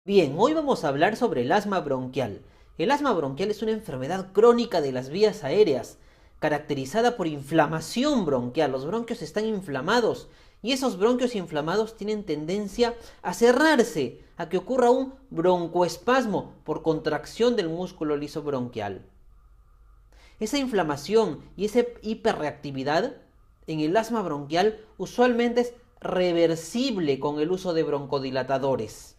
Bien, hoy vamos a hablar sobre el asma bronquial. El asma bronquial es una enfermedad crónica de las vías aéreas, caracterizada por inflamación bronquial. Los bronquios están inflamados y esos bronquios inflamados tienen tendencia a cerrarse, a que ocurra un broncoespasmo por contracción del músculo liso bronquial. Esa inflamación y esa hiperreactividad en el asma bronquial usualmente es reversible con el uso de broncodilatadores.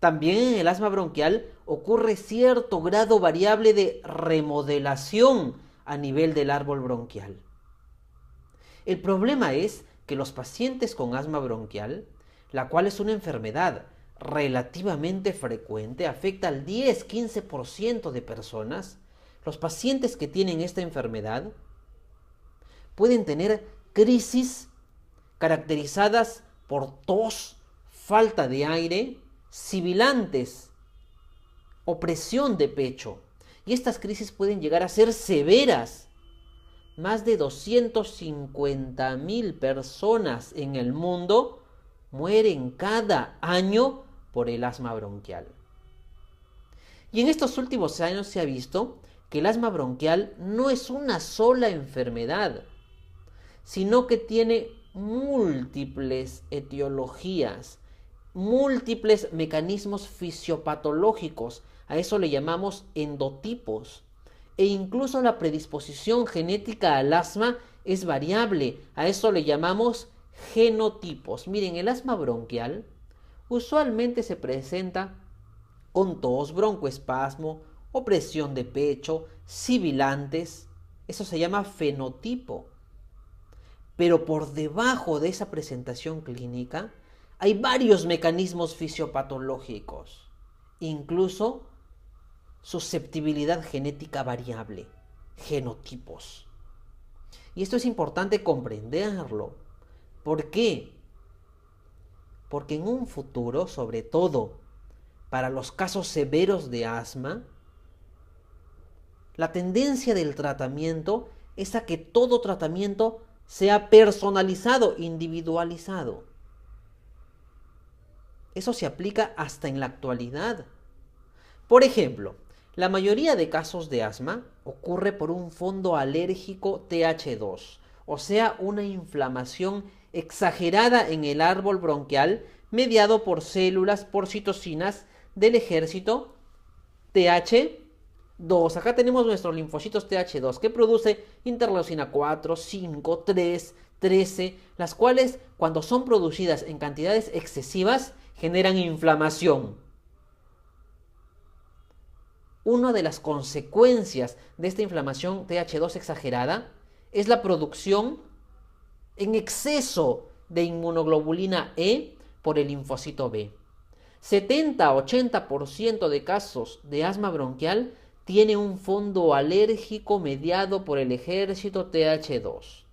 También en el asma bronquial ocurre cierto grado variable de remodelación a nivel del árbol bronquial. El problema es que los pacientes con asma bronquial, la cual es una enfermedad relativamente frecuente, afecta al 10-15% de personas, los pacientes que tienen esta enfermedad pueden tener crisis caracterizadas por tos, falta de aire, sibilantes, opresión de pecho. Y estas crisis pueden llegar a ser severas. Más de 250.000 personas en el mundo mueren cada año por el asma bronquial. Y en estos últimos años se ha visto que el asma bronquial no es una sola enfermedad, sino que tiene múltiples etiologías, múltiples mecanismos fisiopatológicos. A eso le llamamos endotipos. E incluso la predisposición genética al asma es variable. A eso le llamamos genotipos. Miren, el asma bronquial usualmente se presenta con tos, broncoespasmo, opresión de pecho, sibilantes. Eso se llama fenotipo. Pero por debajo de esa presentación clínica hay varios mecanismos fisiopatológicos, incluso susceptibilidad genética variable, genotipos. Y esto es importante comprenderlo. ¿Por qué? Porque en un futuro, sobre todo para los casos severos de asma, la tendencia del tratamiento es a que todo tratamiento sea personalizado, individualizado. Eso se aplica hasta en la actualidad. Por ejemplo, la mayoría de casos de asma ocurre por un fondo alérgico TH2, o sea, una inflamación exagerada en el árbol bronquial mediado por células, por citocinas del ejército TH2. Acá tenemos nuestros linfocitos TH2 que produce interleucina 4, 5, 3, 13, las cuales cuando son producidas en cantidades excesivas generan inflamación. Una de las consecuencias de esta inflamación TH2 exagerada es la producción en exceso de inmunoglobulina E por el linfocito B. 70-80% de casos de asma bronquial tiene un fondo alérgico mediado por el ejército TH2.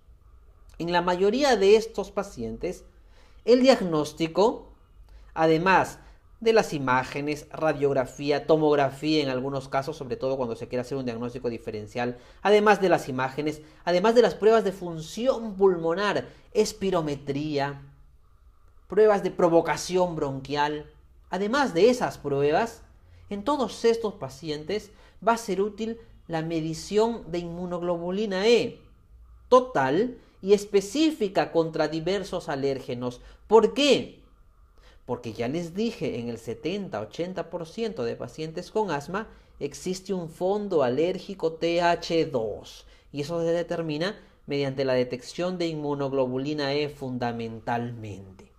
En la mayoría de estos pacientes, el diagnóstico, además de las imágenes, radiografía, tomografía en algunos casos, sobre todo cuando se quiere hacer un diagnóstico diferencial, además de las imágenes, además de las pruebas de función pulmonar, espirometría, pruebas de provocación bronquial, además de esas pruebas, en todos estos pacientes va a ser útil la medición de inmunoglobulina E total y específica contra diversos alérgenos. ¿Por qué? Porque ya les dije, en el 70-80% de pacientes con asma existe un fondo alérgico TH2 y eso se determina mediante la detección de inmunoglobulina E fundamentalmente.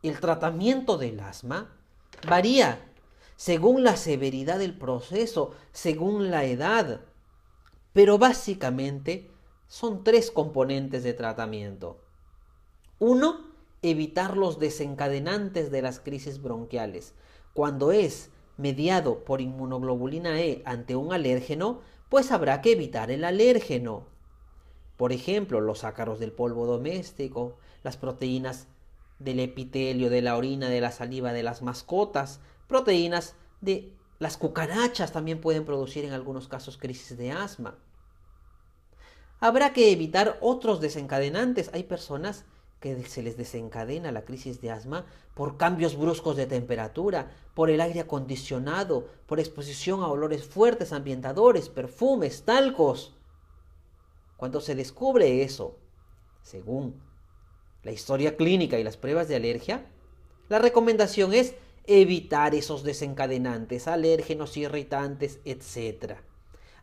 El tratamiento del asma varía según la severidad del proceso, según la edad, pero básicamente son tres componentes de tratamiento. Uno, evitar los desencadenantes de las crisis bronquiales. Cuando es mediado por inmunoglobulina E ante un alérgeno, pues habrá que evitar el alérgeno. Por ejemplo, los ácaros del polvo doméstico, las proteínas del epitelio, de la orina, de la saliva de las mascotas, proteínas de las cucarachas también pueden producir en algunos casos crisis de asma. Habrá que evitar otros desencadenantes. Hay personas que se les desencadena la crisis de asma por cambios bruscos de temperatura, por el aire acondicionado, por exposición a olores fuertes, ambientadores, perfumes, talcos. Cuando se descubre eso, según la historia clínica y las pruebas de alergia, la recomendación es evitar esos desencadenantes, alérgenos, irritantes, etc.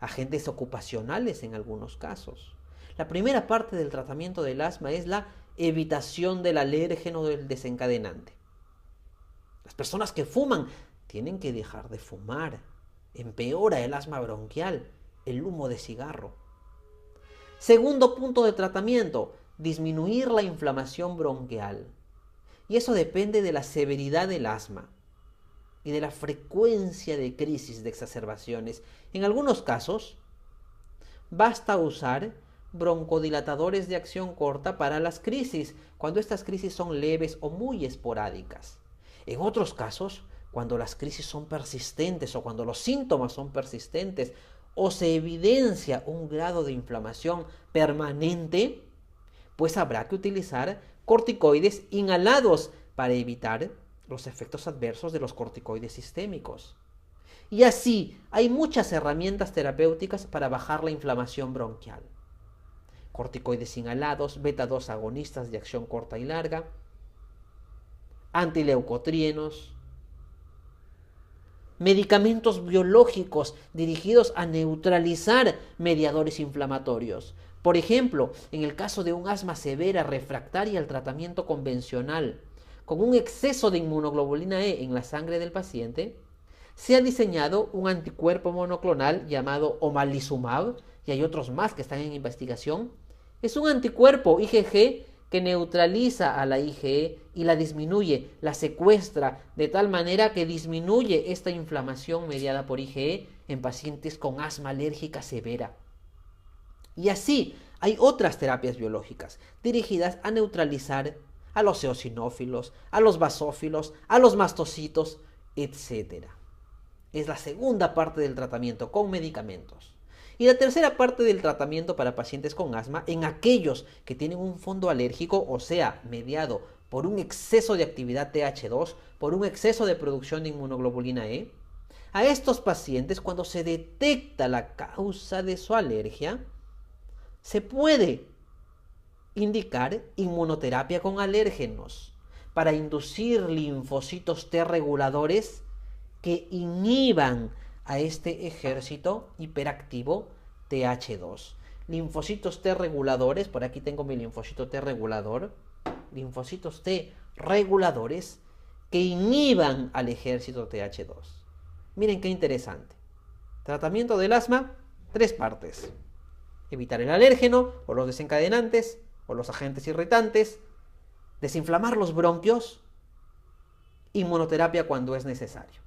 Agentes ocupacionales en algunos casos. La primera parte del tratamiento del asma es la evitación del alérgeno del desencadenante. Las personas que fuman tienen que dejar de fumar. Empeora el asma bronquial, el humo de cigarro. Segundo punto de tratamiento, disminuir la inflamación bronquial. Y eso depende de la severidad del asma y de la frecuencia de crisis, de exacerbaciones. En algunos casos, basta usar broncodilatadores de acción corta para las crisis, cuando estas crisis son leves o muy esporádicas. En otros casos, cuando las crisis son persistentes o cuando los síntomas son persistentes o se evidencia un grado de inflamación permanente, pues habrá que utilizar corticoides inhalados para evitar los efectos adversos de los corticoides sistémicos. Y así, hay muchas herramientas terapéuticas para bajar la inflamación bronquial. Corticoides inhalados, beta-2 agonistas de acción corta y larga, antileucotrienos, medicamentos biológicos dirigidos a neutralizar mediadores inflamatorios. Por ejemplo, en el caso de un asma severa refractaria al tratamiento convencional, con un exceso de inmunoglobulina E en la sangre del paciente, se ha diseñado un anticuerpo monoclonal llamado omalizumab, y hay otros más que están en investigación. Es un anticuerpo IgG que neutraliza a la IgE y la disminuye, la secuestra, de tal manera que disminuye esta inflamación mediada por IgE en pacientes con asma alérgica severa. Y así hay otras terapias biológicas dirigidas a neutralizar a los eosinófilos, a los basófilos, a los mastocitos, etc. Es la segunda parte del tratamiento con medicamentos. Y la tercera parte del tratamiento para pacientes con asma, en aquellos que tienen un fondo alérgico, o sea, mediado por un exceso de actividad TH2, por un exceso de producción de inmunoglobulina E, a estos pacientes, cuando se detecta la causa de su alergia, se puede indicar inmunoterapia con alérgenos para inducir linfocitos T reguladores que inhiban a este ejército hiperactivo TH2. Linfocitos T reguladores, por aquí tengo mi linfocito T regulador, linfocitos T reguladores que inhiban al ejército TH2. Miren qué interesante. Tratamiento del asma, 3 partes. Evitar el alérgeno o los desencadenantes o los agentes irritantes, desinflamar los bronquios, inmunoterapia cuando es necesario.